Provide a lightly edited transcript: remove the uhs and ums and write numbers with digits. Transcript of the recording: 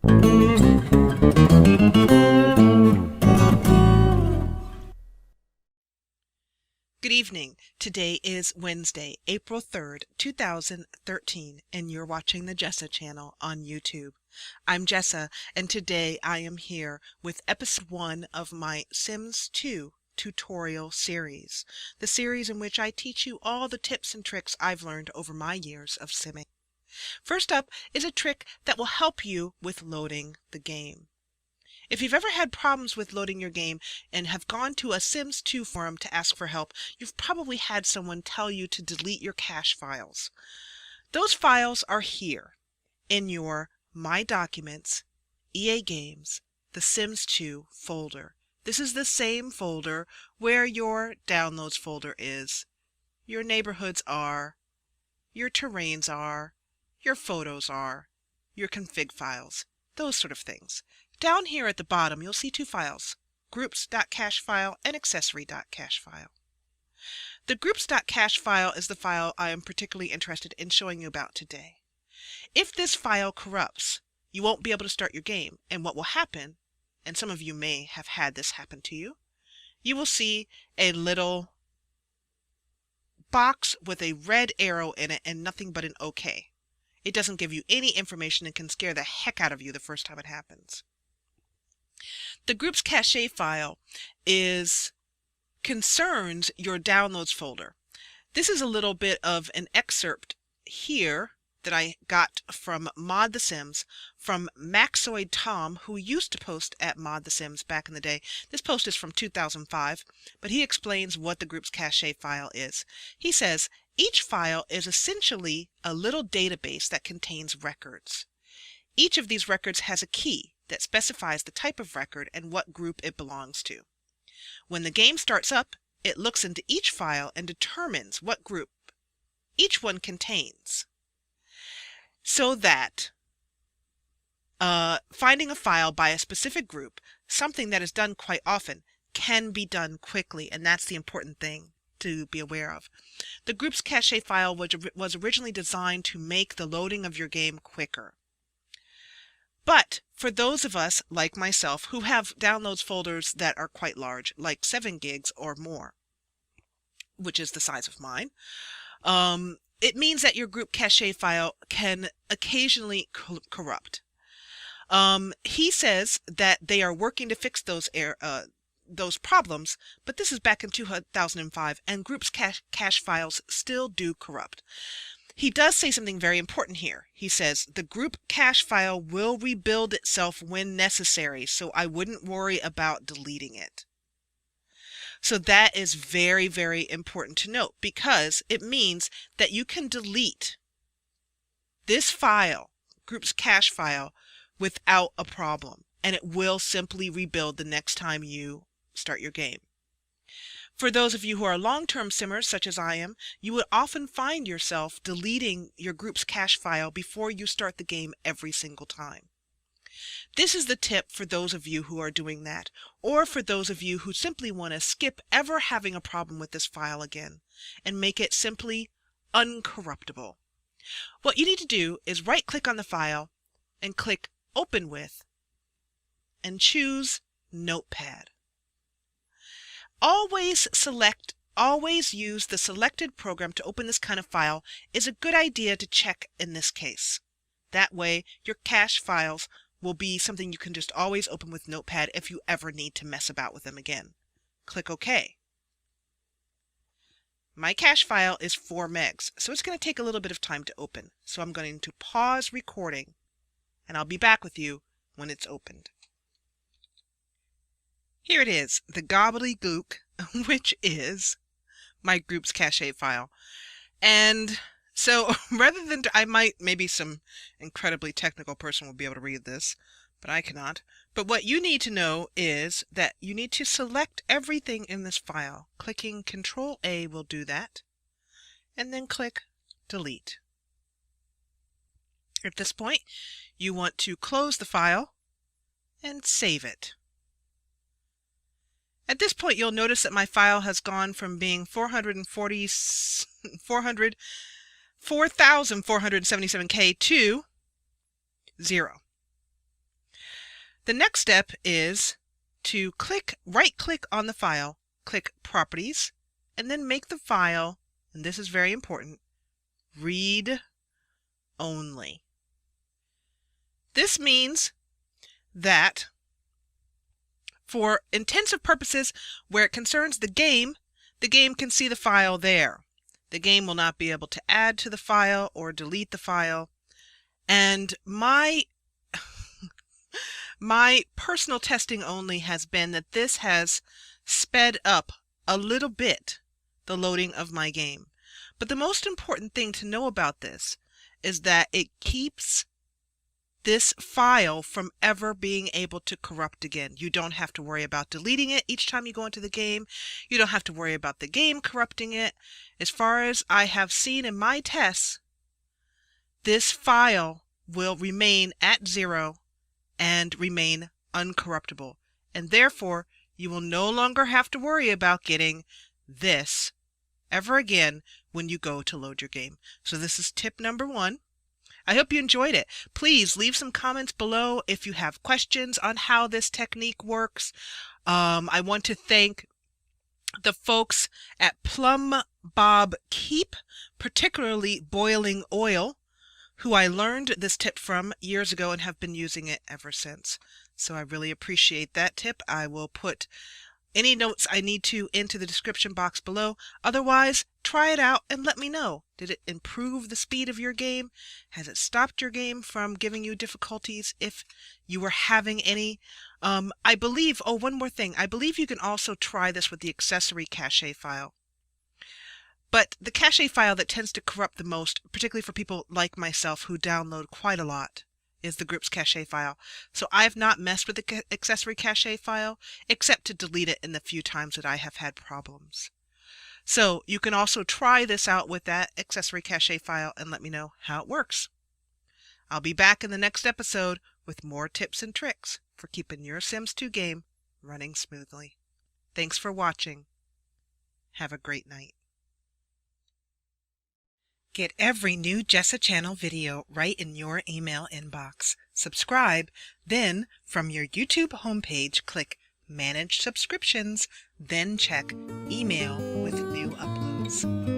Good evening. Today is Wednesday, April 3rd, 2013, and you're watching the Jessa Channel on YouTube. I'm Jessa, and today I am here with episode 1 of my Sims 2 tutorial series, the series in which I teach you all the tips and tricks I've learned over my years of simming. First up is a trick that will help you with loading the game. If you've ever had problems with loading your game and have gone to a Sims 2 forum to ask for help, you've probably had someone tell you to delete your cache files. Those files are here in your My Documents, EA Games, The Sims 2 folder. This is the same folder where your downloads folder is, your neighborhoods are, your terrains are, your photos are, your config files, those sort of things. Down here at the bottom, you'll see 2 files, Groups.Cache file and Accessory.Cache file. The Groups.Cache file is the file I am particularly interested in showing you about today. If this file corrupts, you won't be able to start your game, and what will happen, and some of you may have had this happen to you, you will see a little box with a red arrow in it and nothing but an OK. It doesn't give you any information and can scare the heck out of you the first time it happens. The Groups.Cache file concerns your downloads folder. This is a little bit of an excerpt here that I got from Mod the Sims, from Maxoid Tom, who used to post at Mod the Sims back in the day. This post is from 2005, but he explains what the Groups.Cache file is. He says, each file is essentially a little database that contains records. Each of these records has a key that specifies the type of record and what group it belongs to. When the game starts up, it looks into each file and determines what group each one contains, so that finding a file by a specific group, something that is done quite often, can be done quickly, and that's the important thing to be aware of. The Groups.Cache file was originally designed to make the loading of your game quicker. But for those of us, like myself, who have downloads folders that are quite large, like 7 gigs or more, which is the size of mine, it means that your Groups.Cache file can occasionally corrupt. He says that they are working to fix those problems, but this is back in 2005, and Groups.Cache files still do corrupt. He does say something very important here. He says, the Groups.Cache file will rebuild itself when necessary, so I wouldn't worry about deleting it. So that is very, very important to note, because it means that you can delete this file, Groups.Cache file, without a problem, and it will simply rebuild the next time you start your game. For those of you who are long-term simmers, such as I am, you would often find yourself deleting your Groups.Cache file before you start the game every single time. This is the tip for those of you who are doing that, or for those of you who simply want to skip ever having a problem with this file again, and make it simply uncorruptible. What you need to do is right-click on the file and click Open With, and choose Notepad. Always use the selected program to open this kind of file is a good idea to check in this case. That way, your cache files will be something you can just always open with Notepad if you ever need to mess about with them again. Click OK. My cache file is 4 megs, so it's going to take a little bit of time to open. So I'm going to pause recording, and I'll be back with you when it's opened. Here it is, the gobbledygook, which is my Groups.Cache file. And so rather than, maybe some incredibly technical person will be able to read this, but I cannot. But what you need to know is that you need to select everything in this file. Clicking Control-A will do that, and then click Delete. At this point, you want to close the file and save it. At this point, you'll notice that my file has gone from being 4,477K to 0. The next step is to right-click on the file, click Properties, and then make the file, and this is very important, read only. This means that for intensive purposes where it concerns the game can see the file there. The game will not be able to add to the file or delete the file. And my personal testing only has been that this has sped up a little bit the loading of my game. But the most important thing to know about this is that it keeps this file from ever being able to corrupt again. You don't have to worry about deleting it each time you go into the game. You don't have to worry about the game corrupting it. As far as I have seen in my tests, this file will remain at 0 and remain uncorruptible. And therefore, you will no longer have to worry about getting this ever again when you go to load your game. So this is tip number 1. I hope you enjoyed it. Please leave some comments below if you have questions on how this technique works. I want to thank the folks at Plum Bob Keep, particularly Boiling Oil, who I learned this tip from years ago and have been using it ever since. So I really appreciate that tip. I will put any notes I need to into the description box below. Otherwise, try it out and let me know. Did it improve the speed of your game? Has it stopped your game from giving you difficulties if you were having any? I believe, oh, one more thing. I believe you can also try this with the accessory cache file. But the cache file that tends to corrupt the most, particularly for people like myself who download quite a lot, is the Groups.Cache file. So I've not messed with the accessory cache file, except to delete it in the few times that I have had problems. So you can also try this out with that accessory cache file and let me know how it works. I'll be back in the next episode with more tips and tricks for keeping your Sims 2 game running smoothly. Thanks for watching. Have a great night. Get every new Jessa Channel video right in your email inbox. Subscribe, then from your YouTube homepage, click Manage Subscriptions, then check Email with new uploads.